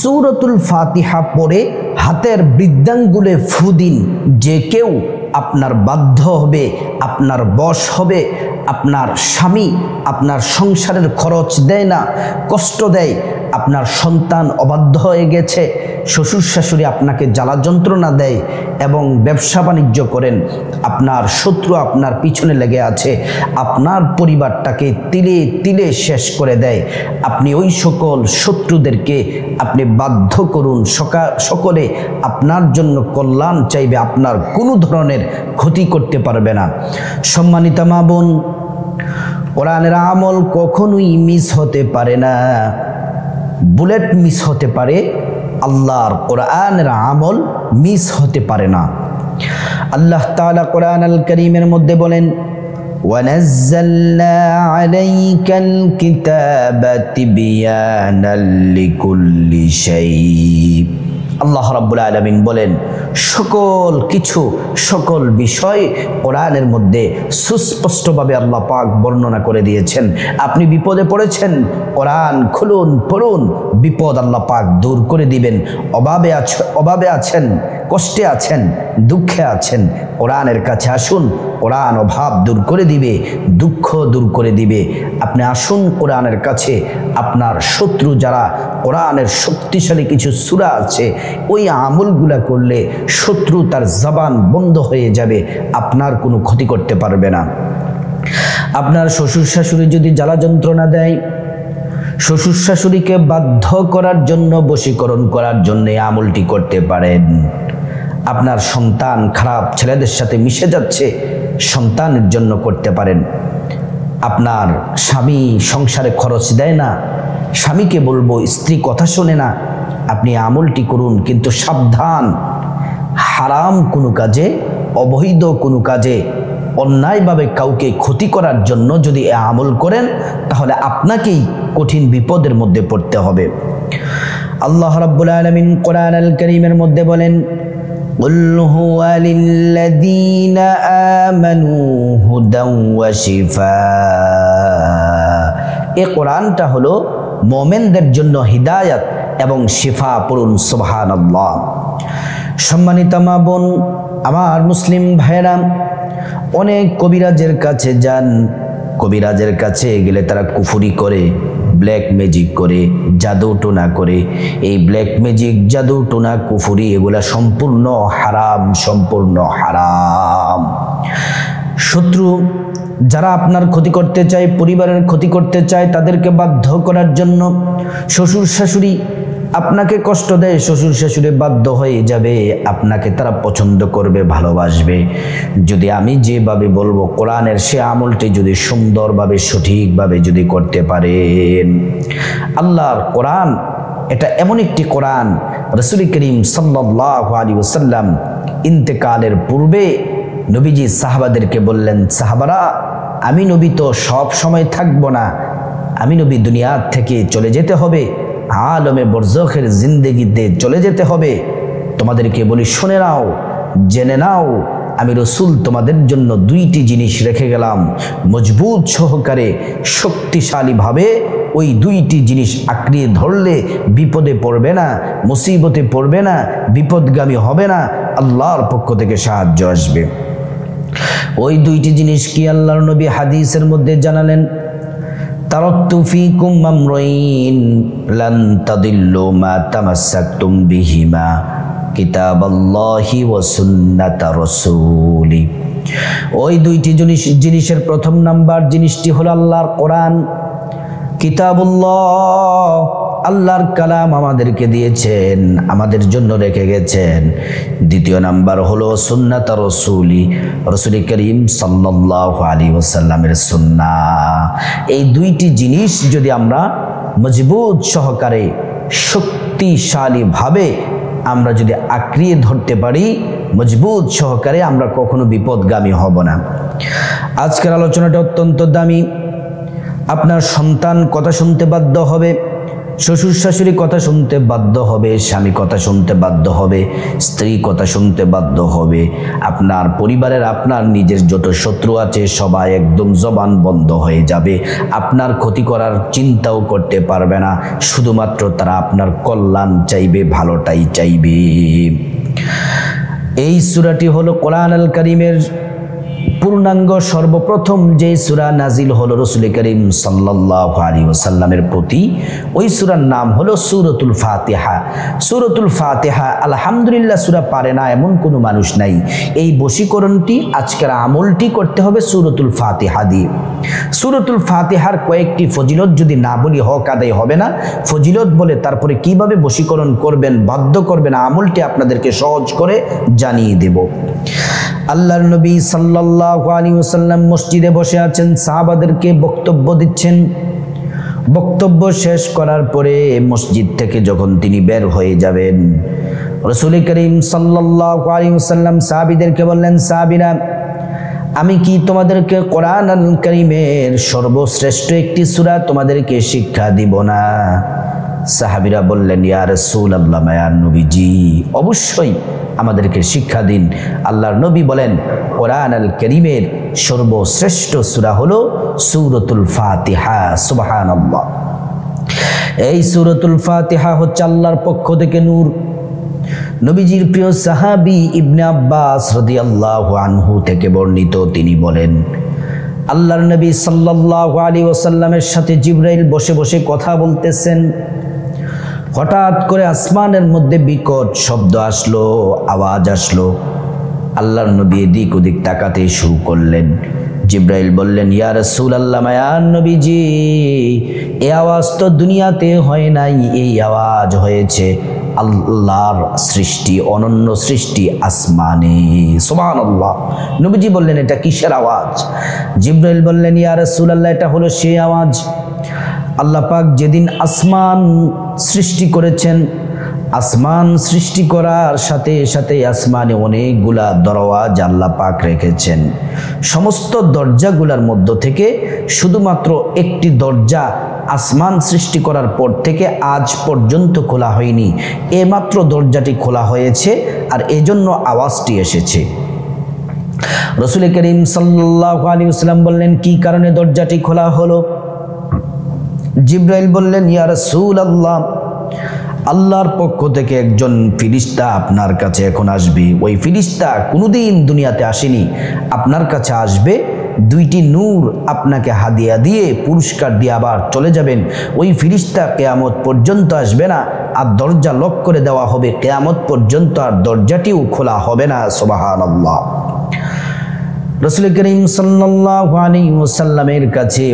সূরাতুল ফাতিহা পড়ে হাতের বৃদ্ধাঙ্গুলে ফু দিন। যে কেউ আপনার বাধ্য হবে, আপনার বশ হবে, আপনার স্বামী আপনার সংসারের খরচ দেয় না, কষ্ট দেয়, আপনার সন্তান অবাধ্য হয়ে গেছে, শ্বশুর শাশুড়ি আপনাকে জ্বালা যন্ত্রণা দেয় এবং ব্যবসা বাণিজ্য করেন, আপনার শত্রু আপনার পিছনে লেগে আছে, আপনার পরিবারটাকে তিলে তিলে শেষ করে দেয়, আপনি ওই সকল শত্রুদেরকে আপনি বাধ্য করুন। সকলে আপনার জন্য কল্যাণ চাইবে, আপনার কোনো ধরনের ক্ষতি করতে পারবে না। সম্মানিতা মা বোন, কোরআনের আমল কখনোই মিস হতে পারে না। বুলেট মিস হতে পারে, আল্লাহর কোরআনের আমল মিস হতে পারে না। আল্লাহ তাআলা কোরআন আল কারীমের মধ্যে বলেন, ওয়ানাজ্জালনা আলাইকাল কিতাবা তিবয়ানাল লিকুল্লি শাই। আল্লাহ রাব্বুল আলামিন বলেন, সকল কিছু, সকল বিষয় কোরআনের মধ্যে সুস্পষ্টভাবে আল্লাহ পাক বর্ণনা করে দিয়েছেন। আপনি বিপদে পড়েছেন, কোরআন খুলুন, পড়ুন, বিপদ আল্লাহ পাক দূর করে দিবেন। অভাবে আছেন, কষ্টে আছেন, দুঃখে আছেন, কোরআনের কাছে আসুন, কোরআন অভাব দূর করে দিবে, দুঃখ দূর করে দিবে। আপনি আসুন কোরআনের কাছে। আপনার শত্রু যারা, কোরআনের শক্তিশালী কিছু সূরা আছে, ওই আমলগুলা করলে শত্রু তার জবান বন্ধ হয়ে যাবে, আপনার কোনো ক্ষতি করতে পারবে না। আপনার শ্বশুর শাশুড়ি যদি জ্বালা যন্ত্রণা দেয়, শ্বশুর শাশুড়িকে বাধ্য করার জন্য, বশীকরণ করার জন্য এই আমলটি করতে পারেন। আপনার সন্তান খারাপ ছেলেদের সাথে মিশে যাচ্ছে, সন্তানের জন্য করতে পারেন। আপনার স্বামী সংসারে খরচ দেয় না, স্বামীকে বলবো স্ত্রী কথা শোনে না, আপনি আমলটি করুন। কিন্তু সাবধান, হারাম কোনো কাজে, অবৈধ কোনো কাজে, অন্যায়ভাবে কাউকে ক্ষতি করার জন্য যদি এ আমল করেন, তাহলে আপনাকেই কঠিন বিপদের মধ্যে পড়তে হবে। আল্লাহ রাব্বুল আলামিন কোরআন আল কারীমের মধ্যে বলেন, কুল হুয়া লিল্লাযীনা আমানু হুদাও ওয়া শিফা। এই কোরআনটা হলো মুমিনদের জন্য হিদায়াত এবং শিফা। পড়ুন সুবহানাল্লাহ। সম্মানিত মা বোন, আমার মুসলিম ভাইরা, অনেক কবিরাজের কাছে যান, কবিরাজের কাছে গেলে তারা কুফরি করে, ব্ল্যাক ম্যাজিক করে, জাদু টোনা করে। এই ব্ল্যাক ম্যাজিক, জাদু টোনা, কুফরি এগুলা সম্পূর্ণ হারাম, সম্পূর্ণ হারাম। শত্রু যারা আপনার ক্ষতি করতে চায়, পরিবারের ক্ষতি করতে চায়, তাদেরকে বাধ্য করার জন্য শ্বশুর শাশুড়ি আপনাকে কষ্ট দেয়, শ্বশুর শাশুড়ি বাধ্য হয়ে যাবে, আপনাকে তারা পছন্দ করবে, ভালোবাসবে। যদি আমি যেভাবে বলবো কোরআনের সে আমলটি যদি সুন্দরভাবে, সঠিকভাবে যদি করতে পারেন, আল্লাহর কোরআন এটা এমন একটি কোরআন, রাসূল করিম সাল্লাল্লাহু আলাইহি ওয়াসাল্লাম ইন্তেকালের পূর্বে নবীজি সাহাবাদেরকে বললেন, সাহাবারা, আমি নবী তো সব সময় থাকবো না, আমি নবী দুনিয়া থেকে চলে যেতে হবে, আলমে বরজখের জিন্দেগিতে চলে যেতে হবে। তোমাদেরকে বলি, শুনে নাও, জেনে নাও, আমি রসুল তোমাদের জন্য দুইটি জিনিস রেখে গেলাম, মজবুত সহকারে, শক্তিশালীভাবে ওই দুইটি জিনিস আঁকড়িয়ে ধরলে বিপদে পড়বে না, মুসিবতে পড়বে না, বিপদগামী হবে না, আল্লাহর পক্ষ থেকে সাহায্য আসবে। ওই দুইটি জিনিস কি? আল্লাহর নবী হাদিসের মধ্যে জানালেন, তারাকতু ফীকুম আমরাইন লান তাদিল্লু মা তামাসসাকতুম বিহিমা কিতাবাল্লাহি ওয়া সুন্নাতা রাসূলি। ওই দুইটি জিনিসের প্রথম নাম্বার জিনিসটি হলো আল্লাহর কোরআন, কিতাবুল্লাহ, আল্লাহর কালাম আমাদেরকে দিয়েছেন, আমাদের জন্য রেখে গেছেন। দ্বিতীয় নাম্বার হলো সুন্নাত রাসূলি, রাসূল করিম সাল্লাল্লাহু আলাইহি ওয়াসাল্লামের সুন্নাহ। এই দুইটি জিনিস যদি আমরা মজবুত সহকারে, শক্তিশালীভাবে আমরা যদি আঁকড়িয়ে ধরতে পারি, মজবুত সহকারে, আমরা কখনো বিপদগামী হব না। আজকের আলোচনাটা অত্যন্ত দামি। আপনার সন্তান কথা শুনতে বাধ্য হবে, শ্বশুর শাশুড়ি কথা শুনতে বাধ্য হবে, স্বামী কথা শুনতে বাধ্য হবে, স্ত্রী কথা শুনতে বাধ্য হবে, আপনার পরিবারের আপনার নিজের যত শত্রু আছে সবাই একদম জবান বন্ধ হয়ে যাবে, আপনার ক্ষতি করার চিন্তাও করতে পারবে না, শুধুমাত্র তারা আপনার কল্যাণ চাইবে, ভালোটাই চাইবে। এই সূরাটি হলো কোরআন আল কারীমের পূর্ণাঙ্গ সর্বপ্রথম যে সূরা নাজিল হলো রাসূল করিম সাল্লাল্লাহু আলাইহি ওয়াসাল্লামের প্রতি, ওই সূরার নাম হলো সূরাতুল ফাতিহা। সূরাতুল ফাতিহা আলহামদুলিল্লাহ সূরা পারে না এমন কোনো মানুষ নাই। এই বশীকরণটি, আজকের আমলটি করতে হবে সূরাতুল ফাতিহা দিয়ে। সূরাতুল ফাতিহার কয়েকটি ফজিলত যদি না বলি হক আদায় হবে না। ফজিলত বলে তারপরে কিভাবে বশীকরণ করবেন, বাধ্য করবেন, আমলটি আপনাদেরকে সহজ করে জানিয়ে দেব। আল্লাহর নবী সাল্লাল্লাহু আলাইহি ওয়াসাল্লাম মসজিদে বসে আছেন, সাহাবাদেরকে বক্তব্য দিচ্ছেন। বক্তব্য শেষ করার পরে মসজিদ থেকে যখন তিনি বের হয়ে যাবেন, রাসূল করিম সাল্লাল্লাহু আলাইহি ওয়াসাল্লাম সাহাবীদেরকে বললেন, সাহাবীরা, আমি কি তোমাদেরকে কোরআন আল কারীমের সর্বশ্রেষ্ঠ একটি সূরা তোমাদেরকে শিক্ষা দিব না? সাহাবীরা বললেন, ইয়া রাসূলুল্লাহ, মায়ার নবীজি, অবশ্যই আমাদেরকে শিক্ষা দিন। আল্লাহর নবী বলেন, কোরআন আল কারীমের সর্বশ্রেষ্ঠ সূরা হলো সূরাতুল ফাতিহা। সুবহানাল্লাহ। এই সূরাতুল ফাতিহা হচ্ছে আল্লাহর পক্ষ থেকে নূর। নবীজির প্রিয় সাহাবী ইবনে আব্বাস রাদিয়াল্লাহু আনহু থেকে বর্ণিত, তিনি বলেন, আল্লাহর নবী সাল্লাল্লাহু আলাইহি ওয়াসাল্লামের সাথে জিবরাইল বসে বসে কথা বলতেছেন। হঠাৎ করে আসমানের মধ্যে বিকট শব্দ আসলো, আওয়াজ আসলো। আল্লাহর নবী এদিক ওদিক তাকাতে শুরু করলেন। জিবরাইল বললেন, ইয়া রাসূলুল্লাহ, মায়ার নবীজি, এই আওয়াজ তো দুনিয়াতে হয় নাই, এই আওয়াজ হয়েছে আল্লাহর সৃষ্টি, অনন্য সৃষ্টি আসমানে। সুবহানাল্লাহ। নবীজি বললেন, এটা কিসের আওয়াজ? জিবরাইল বললেন, ইয়া রাসূলুল্লাহ, এটা হলো সেই আওয়াজ আল্লাহ পাক যেদিন আসমান সৃষ্টি করেছেন, আসমান সৃষ্টি করার সাথে সাথে আসমানে অনেকগুলা দরওয়াজা আল্লাহ পাক রেখেছেন। সমস্ত দরজাগুলার মধ্য থেকে শুধুমাত্র একটি দরজা আসমান সৃষ্টি করার পর থেকে আজ পর্যন্ত খোলা হয়নি। এইমাত্র দরজাটি খোলা হয়েছে, আর এজন্য আওয়াজটি এসেছে। রাসূল করিম সাল্লাল্লাহু আলাইহি ওয়াসাল্লাম বললেন, কি কারণে দরজাটি খোলা হলো? জিবরাইল বললেন, ইয়া রাসূলুল্লাহ, আল্লাহর পক্ষ থেকে একজন ফেরেশতা আপনার কাছে এখন আসবে। ওই ফেরেশতা কোনোদিন দুনিয়াতে আসেনি, আপনার কাছে আসবে। দুইটি নূর আপনাকে হাদিয়া দিয়ে, পুরস্কার দিয়ে আবার চলে যাবেন। ওই ফেরেশতা কিয়ামত পর্যন্ত আসবে না, আর দরজা লক করে দেওয়া হবে। কিয়ামত পর্যন্ত আর দরজাটিও খোলা হবে না। সুবহানাল্লাহ। রাসূল করিম সাল্লাল্লাহু আলাইহি ওয়াসাল্লামের কাছে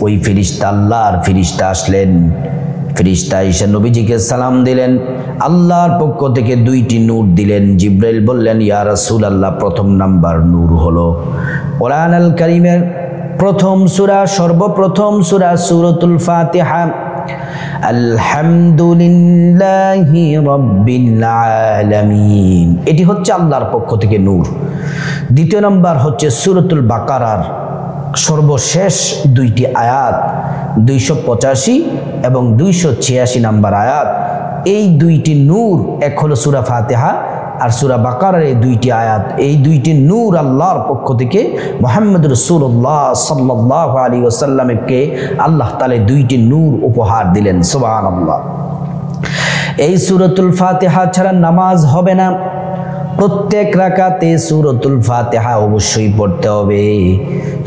ওই ফেরেশতা, আল্লাহর ফেরেশতা আসলেন। ফেরেশতা এসে নবীজিকে সালাম দিলেন, আল্লাহর পক্ষ থেকে দুইটি নূর দিলেন। জিবরাইল বললেন, ইয়া রাসূলুল্লাহ, প্রথম নাম্বার নূর হলো কোরআন আল কারীমের প্রথম সূরা, সর্বপ্রথম সূরা সূরাতুল ফাতিহা। আলহামদুলিল্লাহি রাব্বিল আলামিন, এটি হচ্ছে আল্লাহর পক্ষ থেকে নূর। দ্বিতীয় নাম্বার হচ্ছে সূরাতুল বাকারার সর্বশেষ দুইটি আয়াত, 285 এবং 286 নাম্বার আয়াত। এই দুইটি নূর, এক হলো সূরা ফাতিহা আর সূরা বাকারার এই দুইটি আয়াত। এই দুইটি নূর আল্লাহর পক্ষ থেকে মুহাম্মদ রাসূলুল্লাহ সাল্লাল্লাহু আলাইহি ওয়াসাল্লামকে আল্লাহ তাআলা দুইটি নূর উপহার দিলেন। সুবহানাল্লাহ। এই সূরাতুল ফাতিহা ছাড়া নামাজ হবে না। প্রত্যেক রাকাতে সূরাতুল ফাতিহা অবশ্যই পড়তে হবে।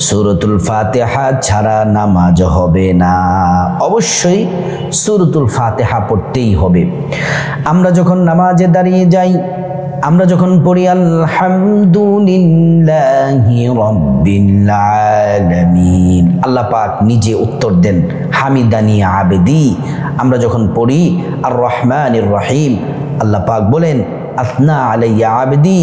সূরাতুল ফাতিহা ছাড়া নামাজ হবে না। অবশ্যই সূরাতুল ফাতিহা পড়তেই হবে। আমরা যখন নামাজে দাঁড়িয়ে যাই, আমরা যখন পড়ি আলহামদুলিল্লাহি রাব্বিল আলামিন, আল্লাহ পাক নিজে উত্তর দেন হামিদানি আবেদি। আমরা যখন পড়ি আর রহমানির রহিম, আল্লাহ পাক বলেন আসনা আলাইয়া আবেদি।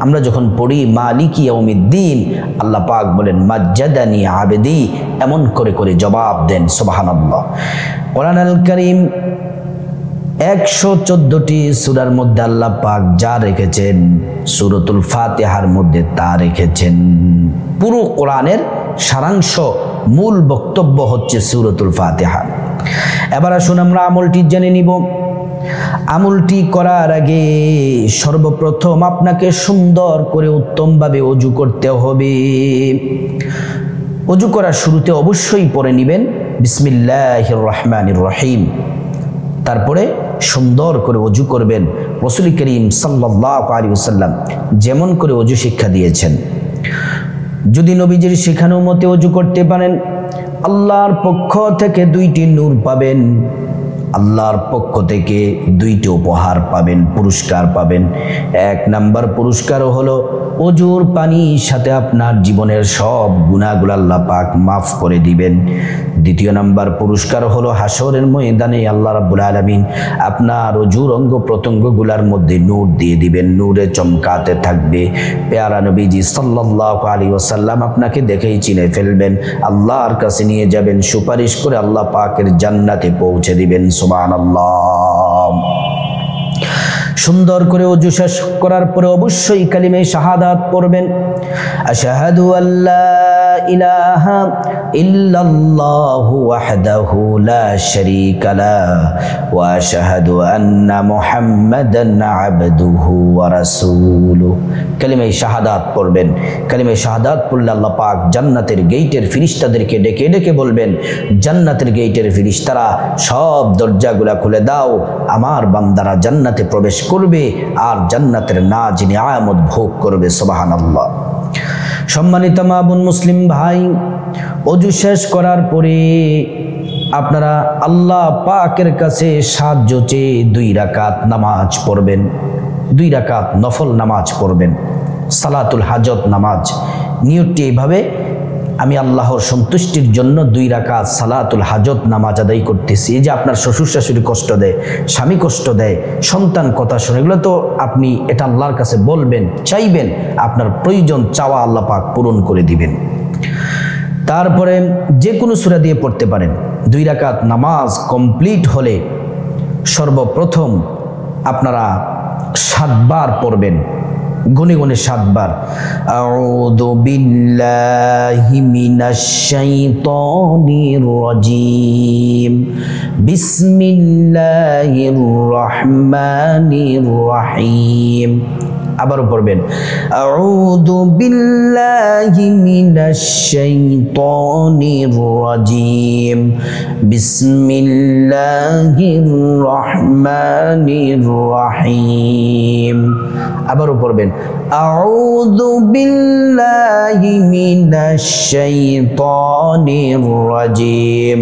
আমরা যখন পড়ি মালিকি ইয়াউমিদ্দিন, আল্লাহ পাক বলেন মাজ্জাদানি আবেদি। এমন করে করে জবাব দেন। সুবহানাল্লাহ। কোরআন আল কারীম 114টি সূরার মধ্যে আল্লাহ পাক যা রেখেছেন, সূরাতুল ফাতিহার মধ্যে তা রেখেছেন। পুরো কোরআনের সারাংশ, মূল বক্তব্য হচ্ছে সূরাতুল ফাতিহা। এবার আসুন আমরা আমলটি জেনে নিব। আমলটি করার আগে সর্বপ্রথম আপনাকে সুন্দর করে উত্তমভাবে ওযু করতে হবে। ওযু করার শুরুতে অবশ্যই পড়ে নেবেন বিসমিল্লাহির রহমানির রহিম। তারপরে সুন্দর করে ওযু করবেন রাসূল করিম সাল্লাল্লাহু আলাইহি ওয়াসাল্লাম যেমন করে ওযু শিক্ষা দিয়েছেন। যদি নবীজির শেখানো মতে ওযু করতে পারেন, আল্লাহর পক্ষ থেকে 2টি নূর পাবেন, আল্লাহর পক্ষ থেকে 2টি উপহার পাবেন, পুরস্কার পাবেন। 1 নাম্বার পুরস্কার হলো ওযুর পানির সাথে আপনার জীবনের সব গুনাহগুলো আল্লাহ পাক মাফ করে দিবেন। 2য় নাম্বার পুরস্কার হলো হাসরের ময়দানে আল্লাহ রাব্বুল আলামিন আপনার ওযুর অঙ্গ প্রত্যঙ্গগুলোর মধ্যে নূর দিয়ে দিবেন, নূরে চমকাতে থাকবে। পেয়ারা নবীজি সাল্লাল্লাহু আলাইহি ওয়াসাল্লাম আপনাকে দেখেই চিনে ফেলবেন, আল্লাহর কাছে নিয়ে যাবেন, সুপারিশ করে আল্লাহ পাকের জান্নাতে পৌঁছে দিবেন। সুবহানাল্লাহ। সুন্দর করে ওযু শেষ করার পরে অবশ্যই কালিমে শাহাদাত পড়বেন। আশহাদু আল্লা ইলাহা ইল্লাল্লাহু ওয়াহদাহু লা শারীকা লাহু ওয়া আশহাদু আন্না মুহাম্মাদান আবদুহু ওয়া রাসূলুহু। কালিমে শাহাদাত পড়বেন। কালিমে শাহাদাত পড়লে আল্লাহ পাক জান্নাতের গেটের ফেরেশতাদেরকে ডেকে ডেকে বলবেন, জান্নাতের গেটের ফেরেশতারা সব দরজাগুলো খুলে দাও, আমার বান্দারা জান্নাতে প্রবেশ করবে আর জান্নাতের নাজ নিয়ামত ভোগ করবে। সুবহানাল্লাহ। সম্মানিত মা বোন মুসলিম ভাই, ওযু শেষ করার পরে আপনারা আল্লাহ পাকের কাছে সাহায্য চেয়ে 2 রাকাত নামাজ পড়বেন। 2 রাকাত নফল নামাজ পড়বেন, সালাতুল হাজত নামাজ। নিয়তটি এইভাবে, আমি আল্লাহর সন্তুষ্টির জন্য 2 রাকাত সালাতুল হাজত নামাজ আদায় করতেছি। এই যে আপনার শ্বশুর শাশুড়ি কষ্ট দেয়, স্বামী কষ্ট দেয়, সন্তান কথা শোনে, এগুলো তো আপনি এটা আল্লাহর কাছে বলবেন, চাইবেন, আপনার প্রয়োজন চাওয়া আল্লাহ পাক পূরণ করে দিবেন। তারপরে যে কোনো সূরা দিয়ে পড়তে পারেন। 2 রাকাত নামাজ কমপ্লিট হলে সর্বপ্রথম আপনারা 7 বার পড়বেন, গুনে গুনে 7 বার। আউযু বিল্লাহি মিনাশ শাইতানির রাজিম, বিসমিল্লাহির রহমানির রহিম। আবারও পড়বেন, আউযু বিল্লাহি মিনাশ শাইতানির রাজিম, বিসমিল্লাহির রহমানির রহিম। আবারও পড়বেন, আউযু বিল্লাহি মিনাশ শাইতানির রাজিম,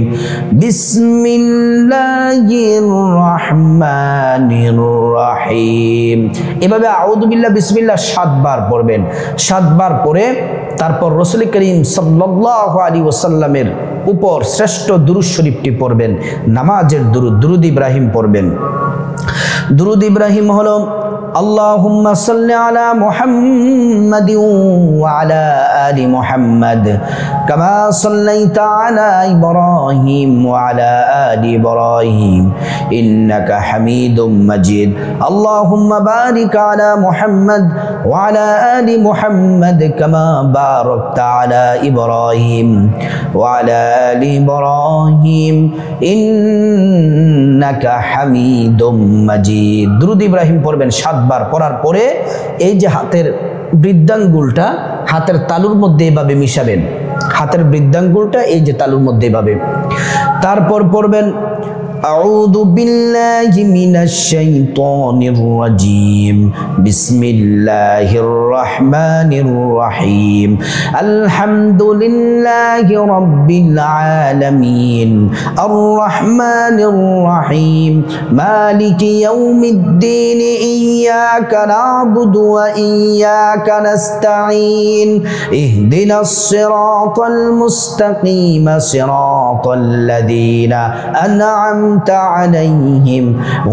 বিসমিল্লাহির রহমানির রহিম। এভাবে আউযু বিল্লাহ বিসমিল্লাহ 7 বার পড়বেন। 7 বার পরে তারপর রাসূল করিম সাল্লাল্লাহু আলাইহি ওয়াসাল্লামের উপর শ্রেষ্ঠ দুরূদ শরীফটি পড়বেন, নামাজের দুরূদ, দুরূদ ইব্রাহিম পড়বেন। দুরূদ ইব্রাহিম হলো আল্লাহুম্মা সাল্লি আলা মুহাম্মাদিন ওয়া আলা আলি মুহাম্মাদ কামা সাল্লাইতা আলা ইব্রাহিম ওয়া আলা আলি ইব্রাহিম ইন্নাকা হামিদুম মাজিদ। আল্লাহুম্মা বারিক আলা মুহাম্মাদ ওয়া আলা আলি মুহাম্মাদ কামা বারাকতা আলা ইব্রাহিম ওয়া আলা আলি ইব্রাহিম ইন্নাকা হামিদুম মাজিদ। দুরূদ ইব্রাহিম পড়বেন 7 বার। পড়ার পরে এই যে হাতের বৃদ্ধাঙ্গুলটা হাতের তালুর মধ্যে এভাবে মিশাবেন, হাতের বৃদ্ধাঙ্গুলটা এই যে তালুর মধ্যে এভাবে। তারপর পড়বেন, আউযু বিল্লাহি মিনাশ শাইতানির রাজিম, বিসমিল্লাহির রহমানির রহিম, আলহামদুলিল্লাহি রাব্বিল আলামিন, আর রহমানির রহিম, মালিকি ইয়াউমিদ্দিন, ইয়াকা না'বুদু ওয়া ইয়াকা নাস্তাঈন, ইহদিনাস সিরাতাল মুস্তাকিম, সিরাতাল্লাযীনা أنعمت عليهم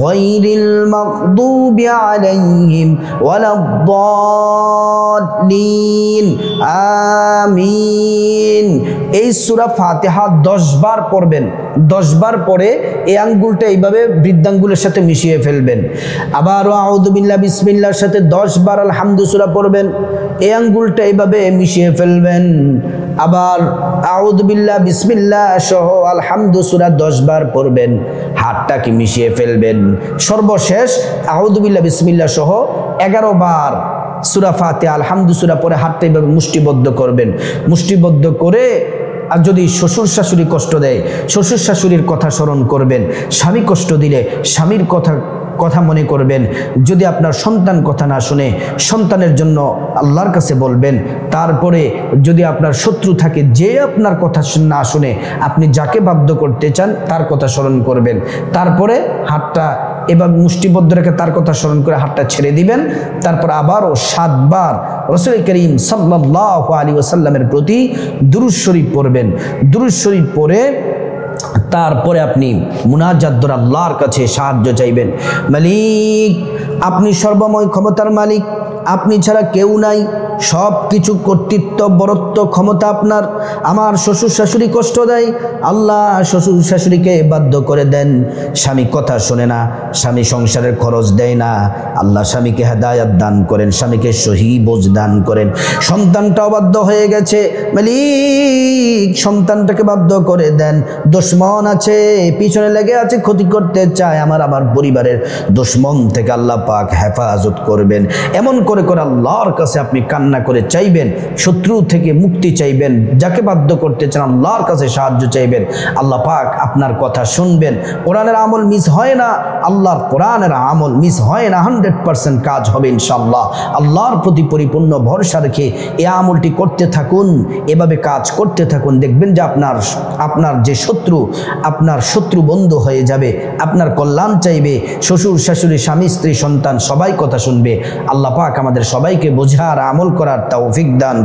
غير المغضوب عليهم ولا الضالين آمين। এই সূরা ফাতিহা 10 বার পড়বেন। 10 বার পরে এই আঙ্গুলটা এইভাবে বৃদ্ধাঙ্গুলের সাথে মিশিয়ে ফেলবেন। আবার আউযু বিল্লাহ বিসমিল্লাহর সাথে 10 বার আলহামদু সূরা পড়বেন। এই আঙ্গুলটা এইভাবে মিশিয়ে ফেলবেন। আবার আউযু বিল্লাহ বিসমিল্লাহ সহ আলহামদু সূরা 10 বার পড়বেন, হাতটাকে মিশিয়ে ফেলবেন। সর্বশেষ আউযু বিল্লাহ বিসমিল্লাহ সহ 11 বার সূরা ফাতিহা আলহামদু সূরা পরে হাতটা এইভাবে মুষ্টিবদ্ধ করবেন। মুষ্টিবদ্ধ করে আর যদি শ্বশুর শাশুড়ি কষ্ট দেয়, শ্বশুর শাশুড়ির কথা স্মরণ করবেন। স্বামী কষ্ট দিলে স্বামীর কথা মনে করবেন। যদি আপনার সন্তান কথা না শুনে সন্তানের জন্য আল্লাহর কাছে বলবেন। তারপরে যদি আপনার শত্রু থাকে, যে আপনার কথা না শুনে আপনি যাকে বাধ্য করতে চান তার কথা স্মরণ করবেন। তারপরে হাতটা এবার মুষ্টিবদ্ধ রেখে তার কথা স্মরণ করে হাতটা ছেড়ে দিবেন। তারপর আবারও 7 বার রাসূল করিম সাল্লাল্লাহু আলাইহি ওয়াসাল্লামের প্রতি দুরূদ শরীফ পড়বেন। দুরূদ শরীফ পড়ে তারপরে আপনি মুনাজাত দ্বারা আল্লাহর কাছে সাহায্য চাইবেন। মালিক, আপনি সর্বময় ক্ষমতার মালিক, আপনি ছাড়া কেউ নাই, সব কিছু কর্তৃত্ব বরত্ব ক্ষমতা আপনার। আমার শ্বশুর শাশুড়ি কষ্ট দেয়, আল্লাহ শ্বশুর শাশুড়িকে বাধ্য করে দেন। স্বামী কথা শোনে না, স্বামী সংসারের খরচ দেয় না, আল্লাহ স্বামীকে হেদায়াত দান করেন, স্বামীকে সহি বোঝ দান করেন। সন্তানটাও বাধ্য হয়ে গেছে, মালিক সন্তানটাকে বাধ্য করে দেন। দুশমন আছে, পিছনে লেগে আছে, ক্ষতি করতে চায়, আমার পরিবারের দুশমন থেকে আল্লাহ পাক হেফাজত করবেন। এমন করে করে আল্লাহর কাছে আপনি কান্না করে চাইবেন, শত্রু থেকে মুক্তি চাইবেন, যাকে বাধ্য করতে চান আল্লাহর কাছে সাহায্য চাইবেন। আল্লাহ পাক আপনার কথা শুনবেন। কোরআনের আমল মিস হয় না, আল্লাহর কোরআনের আমল মিস হয় না, 100% কাজ হবে ইনশাআল্লাহ। আল্লাহর প্রতি পরিপূর্ণ ভরসা রেখে এই আমলটি করতে থাকুন, এভাবে কাজ করতে থাকুন। দেখবেন যে আপনার যে শত্রু, আপনার শত্রু বন্ধু হয়ে যাবে, আপনার কল্যাণ চাইবে। শ্বশুর শাশুড়ি স্বামী স্ত্রী সন্তান সবাই কথা শুনবে। আল্লাহ পাক আমাদের সবাইকে বোঝার আমল করার তৌফিক দান